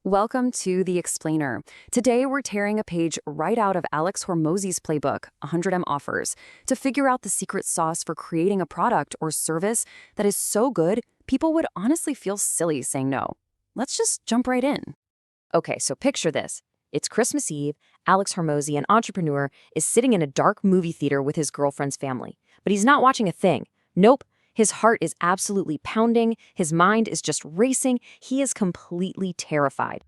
Welcome to The Explainer. Today we're tearing a page right out of Alex Hormozi's playbook, 100M Offers, to figure out the secret sauce for creating a product or service that is so good people would honestly feel silly saying no. Let's just jump right in. Okay, so picture this. It's Christmas Eve. Alex Hormozi, an entrepreneur, is sitting in a dark movie theater with his girlfriend's family. But he's not watching a thing. Nope. His heart is absolutely pounding. His mind is just racing. He is completely terrified.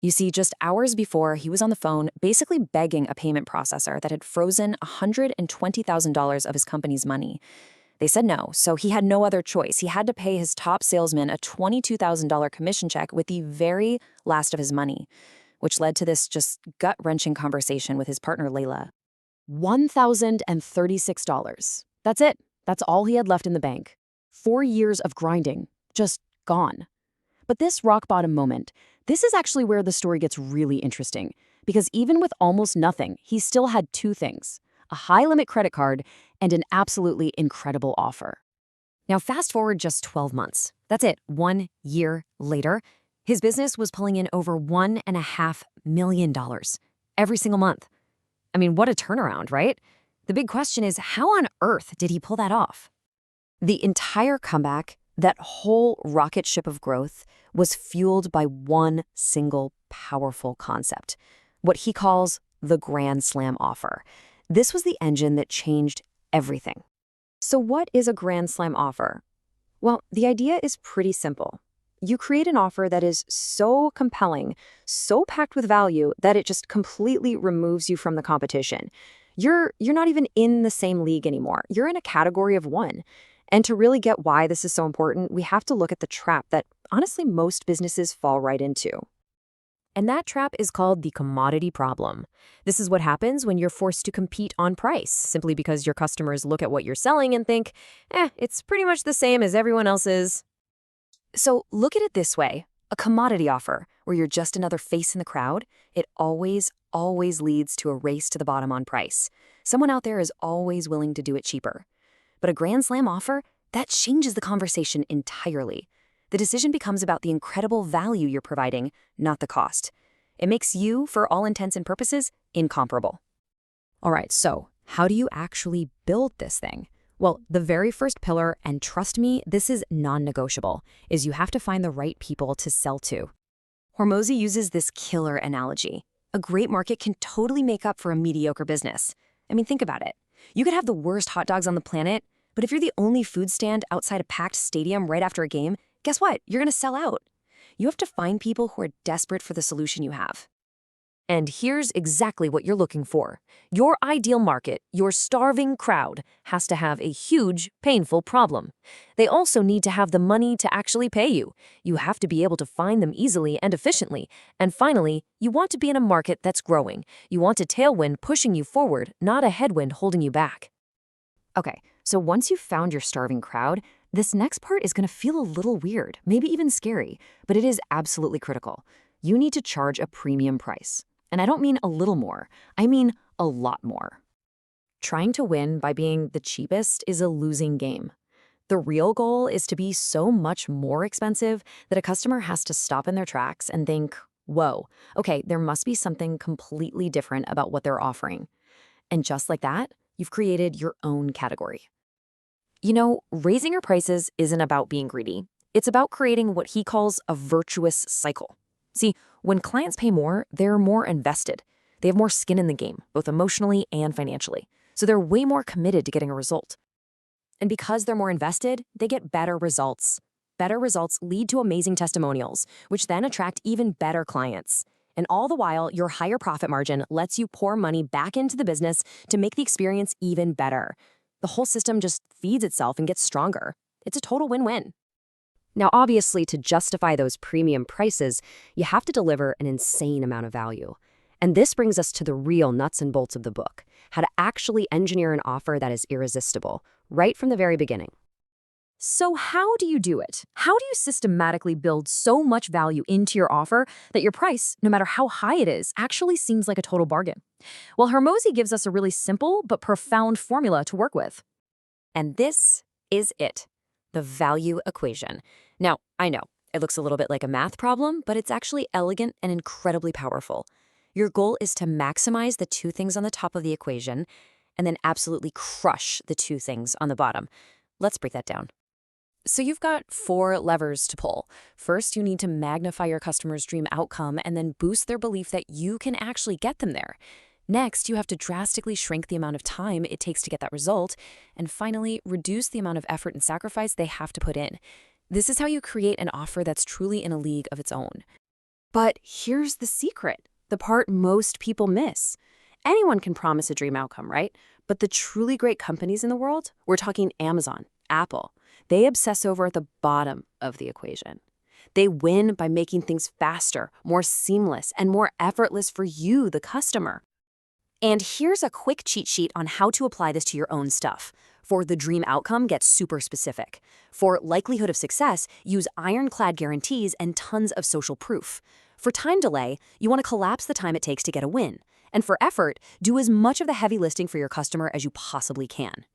You see, just hours before, he was on the phone basically begging a payment processor that had frozen $120,000 of his company's money. They said no, so he had no other choice. He had to pay his top salesman a $22,000 commission check with the very last of his money, which led to this just gut-wrenching conversation with his partner, Layla. $1,036. That's it. That's all he had left in the bank. 4 years of grinding, just gone. But this rock-bottom moment, this is actually where the story gets really interesting, because even with almost nothing, he still had two things: a high-limit credit card and an absolutely incredible offer. Now, fast forward just 12 months. That's it. 1 year later, his business was pulling in over $1.5 million every single month. I mean, what a turnaround, right? The big question is, how on earth did he pull that off? The entire comeback, that whole rocket ship of growth, was fueled by one single powerful concept, what he calls the Grand Slam offer. This was the engine that changed everything. So what is a Grand Slam offer? Well, the idea is pretty simple. You create an offer that is so compelling, so packed with value, that it just completely removes you from the competition. You're not even in the same league anymore. You're in a category of one. And to really get why this is so important, we have to look at the trap that honestly most businesses fall right into. And that trap is called the commodity problem. This is what happens when you're forced to compete on price, simply because your customers look at what you're selling and think, it's pretty much the same as everyone else's. So look at it this way. A commodity offer, where you're just another face in the crowd, it always leads to a race to the bottom on price. Someone out there is always willing to do it cheaper. But a Grand Slam offer, that changes the conversation entirely. The decision becomes about the incredible value you're providing, not the cost. It makes you, for all intents and purposes, incomparable. All right, so how do you actually build this thing? Well, the very first pillar, and trust me, this is non-negotiable, is you have to find the right people to sell to. Hormozi uses this killer analogy. A great market can totally make up for a mediocre business. I mean, think about it. You could have the worst hot dogs on the planet, but if you're the only food stand outside a packed stadium right after a game, guess what? You're going to sell out. You have to find people who are desperate for the solution you have. And here's exactly what you're looking for. Your ideal market, your starving crowd, has to have a huge, painful problem. They also need to have the money to actually pay you. You have to be able to find them easily and efficiently. And finally, you want to be in a market that's growing. You want a tailwind pushing you forward, not a headwind holding you back. Okay, so once you've found your starving crowd, this next part is going to feel a little weird, maybe even scary, but it is absolutely critical. You need to charge a premium price. And I don't mean a little more, I mean a lot more. Trying to win by being the cheapest is a losing game. The real goal is to be so much more expensive that a customer has to stop in their tracks and think, whoa, okay, there must be something completely different about what they're offering. And just like that, you've created your own category. You know, raising your prices isn't about being greedy. It's about creating what he calls a virtuous cycle. See, when clients pay more, they're more invested. They have more skin in the game, both emotionally and financially. So they're way more committed to getting a result. And because they're more invested, they get better results. Better results lead to amazing testimonials, which then attract even better clients. And all the while, your higher profit margin lets you pour money back into the business to make the experience even better. The whole system just feeds itself and gets stronger. It's a total win-win. Now, obviously, to justify those premium prices, you have to deliver an insane amount of value. And this brings us to the real nuts and bolts of the book, how to actually engineer an offer that is irresistible, right from the very beginning. So how do you do it? How do you systematically build so much value into your offer that your price, no matter how high it is, actually seems like a total bargain? Well, Hormozi gives us a really simple but profound formula to work with. And this is it. The value equation. Now, I know, It looks a little bit like a math problem, but it's actually elegant and incredibly powerful. Your goal is to maximize the two things on the top of the equation and then absolutely crush the two things on the bottom. Let's break that down. So you've got four levers to pull. First, you need to magnify your customer's dream outcome and then boost their belief that you can actually get them there. Next, you have to drastically shrink the amount of time it takes to get that result. And finally, reduce the amount of effort and sacrifice they have to put in. This is how you create an offer that's truly in a league of its own. But here's the secret, the part most people miss. Anyone can promise a dream outcome, right? But the truly great companies in the world, we're talking Amazon, Apple, they obsess over at the bottom of the equation. They win by making things faster, more seamless, and more effortless for you, the customer. And here's a quick cheat sheet on how to apply this to your own stuff. For the dream outcome, get super specific. For likelihood of success, use ironclad guarantees and tons of social proof. For time delay, you want to collapse the time it takes to get a win. And for effort, do as much of the heavy lifting for your customer as you possibly can.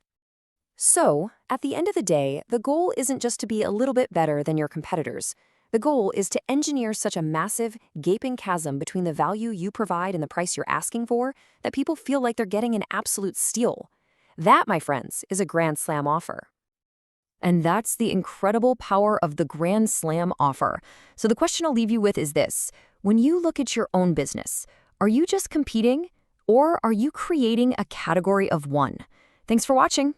So, at the end of the day, the goal isn't just to be a little bit better than your competitors. The goal is to engineer such a massive, gaping chasm between the value you provide and the price you're asking for that people feel like they're getting an absolute steal. That, my friends, is a Grand Slam offer. And that's the incredible power of the Grand Slam offer. So the question I'll leave you with is this. When you look at your own business, are you just competing, or are you creating a category of one? Thanks for watching.